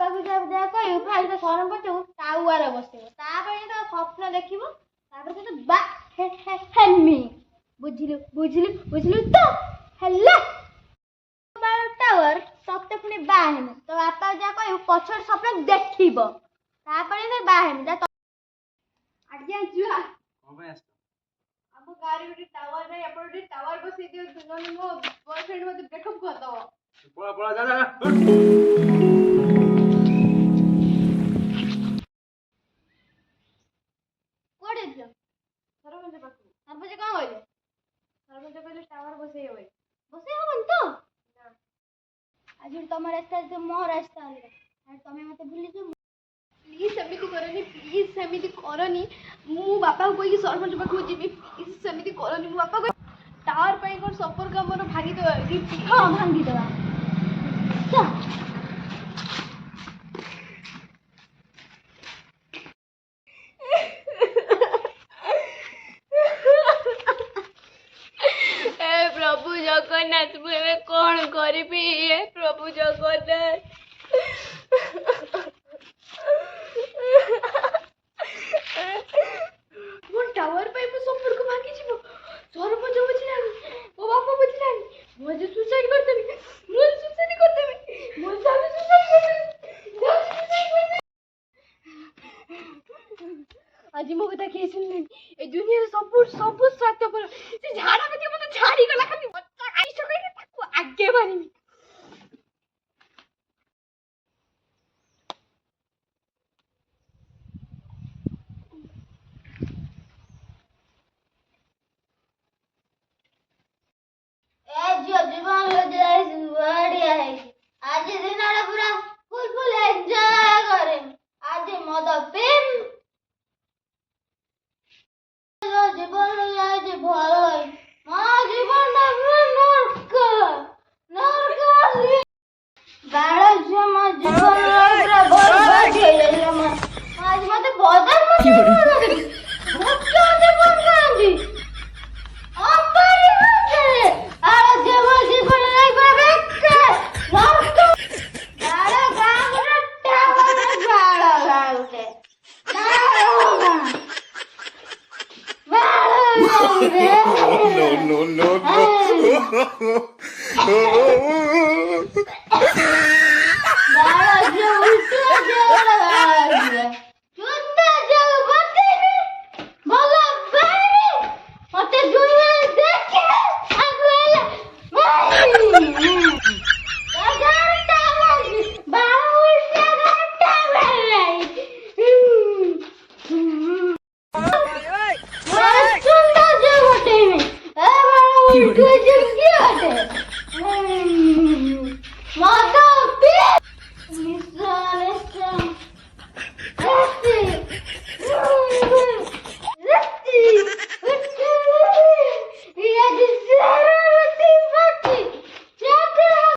ବାପାକୁ ଯାହା କହିବୁ ଫାଇଦା ସରପଞ୍ଚ ଟାୱାରେ ବସିବ ତାପରେ ଯେତେବେଳେ ସ୍ୱପ୍ନ ଦେଖିବୁ ତାପରେ କିନ୍ତୁ ବା ହେମି ବୁଝିଲୁ ବୁଝିଲୁ ବୁଝିଲୁ ତ ହେଲା ଟାୱାର ତତେ ପୁଣି ବାହା ହେମି ତ ବାପା ଯାହା କହିବୁ ପଛରେ ସ୍ୱପ୍ନ ଦେଖିବ ତାପରେ ବାହା ହେମି ଆଜ୍ଞା ଯୁଆ ଆମ ଗାଁରେ ଗୋଟେ ଟାୱାର ନାହିଁ ଆପଣ ଗୋଟେ ଟାୱାର ବସେଇ ଦିଅନ୍ତୁ ନହେଲେ ମୋ ବୟଫ୍ରେଣ୍ଡ ମତେ ବ୍ରେକଅପ୍ କରିଦବ ପଳା ପଳା ଯା ଯା କୁଆଡେ ଯାଇଥିଲ ସରପଞ୍ଚ ପାଖକୁ ସରପଞ୍ଚ କଣ କହିଲେ ସରପଞ୍ଚ କହିଲେ ଟାୱାର ବସେଇ ହବନି ତ ଆଜି ତମ ରାସ୍ତା ମୋ ରାସ୍ତା ଅଲଗା ତମେ ମତେ ଭୁଲିଯିବ ପ୍ଲିଜ ସେମିତି କରନି ପ୍ଲିଜ ସେମିତି କରନି ମୁଁ ବାପାକୁ କହିକି ସରପଞ୍ଚ ପାଖକୁ ଯିବି ପ୍ଲିଜ ସେମିତି କରନି ମୋ ବାପା ଟାୱାର ପାଇଁ କ'ଣ ସମ୍ପର୍କ ଆମର ଭାଙ୍ଗିଦେବା ହଁ ଭାଙ୍ଗିଦେବା प्रभु जगन्नाथ मुझे कौन करी प्रभु जगन्नाथ मो टावर पे मो संपर्क भांगी जीवो सरपंच बुझिलानी मो बापा बुझिलानी मुझे सुसाइड कर देबी मुझे सुसाइड कर देबी मो साले सुसाइड कर देबी आज मो कथा के सुनले ए दुनिया सब सब स्वार्थ पर से झाड़ा के मते झाड़ी गला खाली बच्चा आई सके ताको आगे बारीमी जीवन बढ़िया है आज दिन पूरा फुल फुल एंजॉय करे आज मद पिम जीवन आज भल है मो जीवन नरक नरक बाड़ झियो मो जीवन पूरा बर्बाद हो जाए आज मते बदल no.